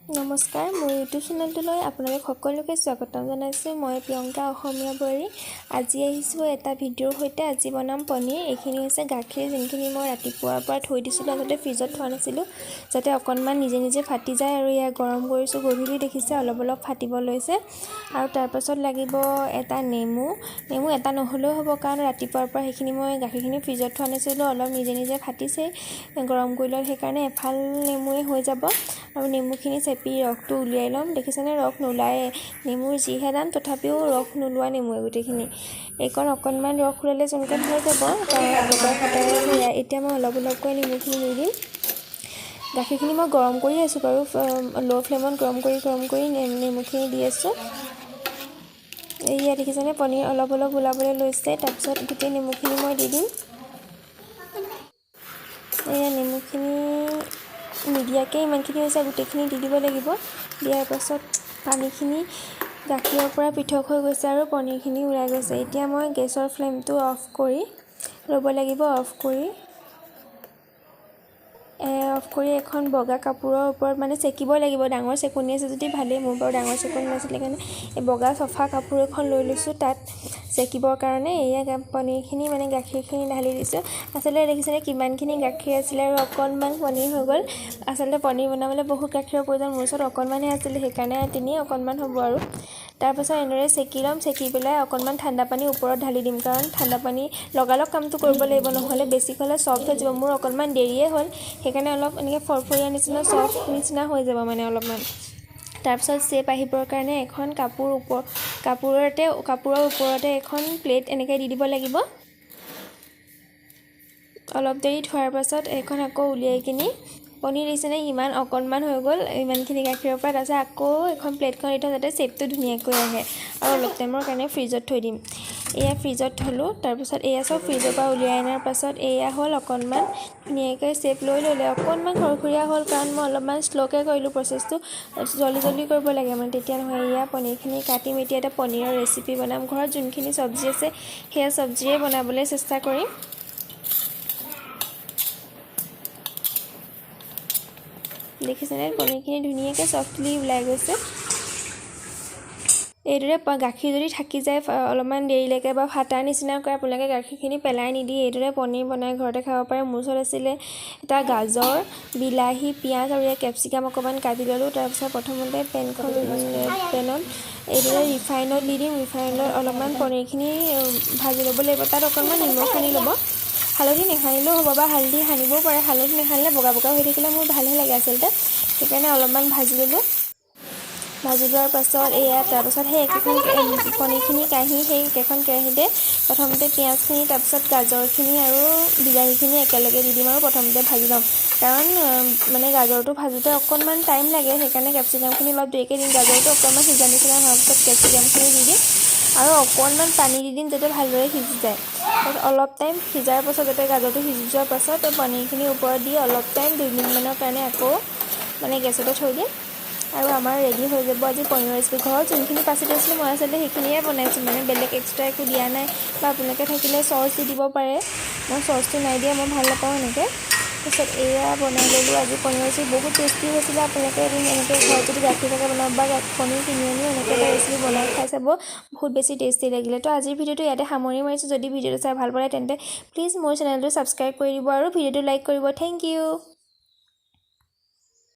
নমস্কাৰ, মোৰ ইউটিউব চেনেলটোলৈ আপোনালোক সকলোকে স্বাগতম জনাইছোঁ। মই প্ৰিয়ংকা অসমীয়া বোৱাৰী। আজি আহিছোঁ এটা ভিডিঅ'ৰ সৈতে। আজি বনাম পনীৰ। এইখিনি হৈছে গাখীৰ, যোনখিনি মই ৰাতিপুৱাৰ পৰা থৈ দিছিলোঁ, আগতে ফ্ৰিজত থোৱা নাছিলোঁ, যাতে অকণমান নিজে নিজে ফাটি যায়। আৰু ইয়াক গৰম কৰিছোঁ, গধূলি দেখিছে অলপ অলপ ফাটিব লৈছে। আৰু তাৰপাছত লাগিব এটা নেমু এটা নহ'লেও হ'ব, কাৰণ ৰাতিপুৱাৰ পৰা সেইখিনি মই গাখীৰখিনি ফ্ৰিজত থোৱা নাছিলোঁ, অলপ নিজে নিজে ফাটিছে গৰম কৰি লৈ, সেইকাৰণে এফাল নেমুৱে হৈ যাব। আৰু নেমুখিনি চেপি ৰসটো উলিয়াই ল'ম। দেখিছেনে, ৰস নোলায়ে। নেমুৰ যিহে দাম, তথাপিও ৰস নোলোৱা নেমুৱে গোটেইখিনি। এইকণ অকণমান ৰস ওলালে যেনেকৈ হৈ যাব, এতিয়া মই অলপ অলপকৈ নেমুখিনি দি দিম। গাখীৰখিনি মই গৰম কৰি আছোঁ বাৰু, ল' ফ্লেমত গৰম কৰি নেমুখিনি দি আছোঁ। এয়া দেখিছেনে, পনীৰ অলপ অলপ ওলাবলৈ লৈছে। তাৰপিছত গোটেই নেমুখিনি মই দি দিম। এয়া নেমুখিনি নিদিয়াকৈ ইমানখিনি হৈছে, গোটেইখিনি দি দিব লাগিব। দিয়াৰ পাছত পানীখিনি গাখীৰৰ পৰা পৃথক হৈ গৈছে আৰু পনীৰখিনি ওলাই গৈছে। এতিয়া মই গেছৰ ফ্লেমটো অফ কৰি ল'ব লাগিব। অফ কৰি এখন বগা কাপোৰৰ ওপৰত মানে চেকিব লাগিব। ডাঙৰ চেকনি আছে যদি ভালেই, মোৰ বাৰু ডাঙৰ চেকনি নাছিলে কাৰণে এই বগা চফা কাপোৰ এখন লৈ লৈছোঁ, তাত চেকিবৰ কাৰণে। এয়া পনীৰখিনি মানে গাখীৰখিনি ঢালি দিছোঁ। আচলতে দেখিছেনে কিমানখিনি গাখীৰ আছিলে আৰু অকণমান পনীৰ হৈ গ'ল। আচলতে পনীৰ বনাবলৈ বহুত গাখীৰৰ প্ৰয়োজন, মোৰ ওচৰত অকণমানহে আছিলে, সেইকাৰণে অকণমান হ'ব আৰু। তাৰপাছত এনেদৰে চেকি ল'ম। চেকি পেলাই অকণমান ঠাণ্ডা পানী ওপৰত ঢালি দিম, কাৰণ ঠাণ্ডা পানী লগালগ কামটো কৰিব লাগিব, নহ'লে বেছি হ'লে চফ্ট হৈ যাব। মোৰ অকণমান দেৰিয়ে হ'ল, সেইকাৰণে অলপ এনেকৈ ফৰফৰীয়া নিচিনা চফ্ট নিচিনা হৈ যাব মানে অলপমান। তাৰপিছত চেপ আহিবৰ কাৰণে এখন কাপোৰৰ ওপৰতে এখন প্লেট এনেকৈ দি দিব লাগিব। অলপ দেৰি থোৱাৰ পাছত এইখন আকৌ উলিয়াই কিনি, পনীৰ দিছেনে ইমান অকণমান হৈ গ'ল, ইমানখিনি গাখীৰৰ পৰা। তাৰপিছত আকৌ এখন প্লেটখন দি থওঁ, যাতে চেপটো ধুনীয়াকৈ আহে। আৰু অলপ টাইমৰ কাৰণে ফ্ৰিজত থৈ দিম। এয়া ফ্ৰিজত থ'লোঁ। তাৰপিছত এয়া চব ফ্ৰিজৰ পৰা উলিয়াই অনাৰ পাছত এয়া হ'ল অকণমান ধুনীয়াকৈ চেপ লৈ ল'লে। অকণমান খৰখৰীয়া হ'ল, কাৰণ মই অলপমান শ্ল'কৈ কৰিলোঁ প্ৰচেছটো। জল্দি কৰিব লাগে মানে, তেতিয়া নহয়। এয়া পনীৰখিনি কাটিম। এতিয়া এটা পনীৰৰ ৰেচিপি বনাম। ঘৰত যোনখিনি চব্জি আছে সেয়া চব্জিৰে বনাবলৈ চেষ্টা কৰিম। দেখিছেনে, পনীৰখিনি ধুনীয়াকৈ চফ্টলি ওলাই গৈছে। এইদৰে গাখীৰ যদি থাকি যায় অলপমান দেৰিলৈকে বা ফাটাৰ নিচিনা কৰে, আপোনালোকে গাখীৰখিনি পেলাই নিদি এইদৰে পনীৰ বনাই ঘৰতে খাব পাৰে। মোৰ ওচৰত আছিলে এটা গাজৰ, বিলাহী, পিঁয়াজ আৰু কেপচিকাম অকণমান কাটি ল'লোঁ। তাৰপিছত প্ৰথমতে পেনত এইদৰে ৰিফাইনত দি দিম। ৰিফাইনত অলপমান পনীৰখিনি ভাজি ল'ব লাগিব। তাত অকণমান নিমখ সানি ল'ব। হালধি নেসানিলেও হ'ব, বা হালধি সানিবও পাৰে। হালধি নেসানিলে বগা বগা হৈ থাকিলে মোৰ ভালহে লাগে আচলতে, সেইকাৰণে অলপমান ভাজি ল'লোঁ। ভাজি লোৱাৰ পাছত তাৰপাছত সেই একেখন পনীৰখিনি সেই একেখন কেৰাহীতে প্ৰথমতে পিঁয়াজখিনি, তাৰপিছত গাজৰখিনি আৰু বিলাহীখিনি একেলগে দি দিম আৰু প্ৰথমতে ভাজি ল'ম। কাৰণ মানে গাজৰটো ভাজোঁতে অকণমান টাইম লাগে, সেইকাৰণে কেপচিকামখিনি অলপ দেৰিকৈ দিম। গাজৰটো অকণমান সিজা নিচিনা হোৱাৰ পাছত কেপচিকামখিনি দি দিম আৰু অকণমান পানী দি দিম, যাতে ভালদৰে সিজি যায়। তাৰপিছত অলপ টাইম সিজাৰ পাছত, যাতে গাজৰটো সিজি যোৱাৰ পাছত পনীৰখিনি ওপৰত দি অলপ টাইম 2 মিনিটমানৰ কাৰণে আকৌ মানে গেছতে থৈ দিম। আৰু আমাৰ ৰেডি হৈ যাব আজি পনীৰৰ ৰেচিপি। ঘৰত যোনখিনি পাচলি আছিলে মই আচলতে সেইখিনিয়ে বনাইছোঁ, মানে বেলেগ এক্সট্ৰা একো দিয়া নাই। বা আপোনালোকে থাকিলে চচ দি দিব পাৰে, মই চচটো নাই দিয়া, মই ভাল নাপাওঁ এনেকৈ। তাৰপিছত এয়া বনাই ল'লোঁ আজি পনীৰ ৰেচিপি। বহুত টেষ্টি হৈছিলে। আপোনালোকে এদিন এনেকৈ ঘৰত যদি গাখীৰ থাকে বনাব, বা পনীৰ কিনি আনিও এনেকৈ এটা ৰেচিপি বনাই খাই চাব, বহুত বেছি টেষ্টি লাগিলে। তো আজিৰ ভিডিঅ'টো ইয়াতে সামৰি মাৰিছোঁ। যদি ভিডিঅ'টো চাই ভাল পালে তেন্তে প্লিজ মোৰ চেনেলটো ছাবস্ক্ৰাইব কৰি দিব আৰু ভিডিঅ'টো লাইক কৰিব। Thank U.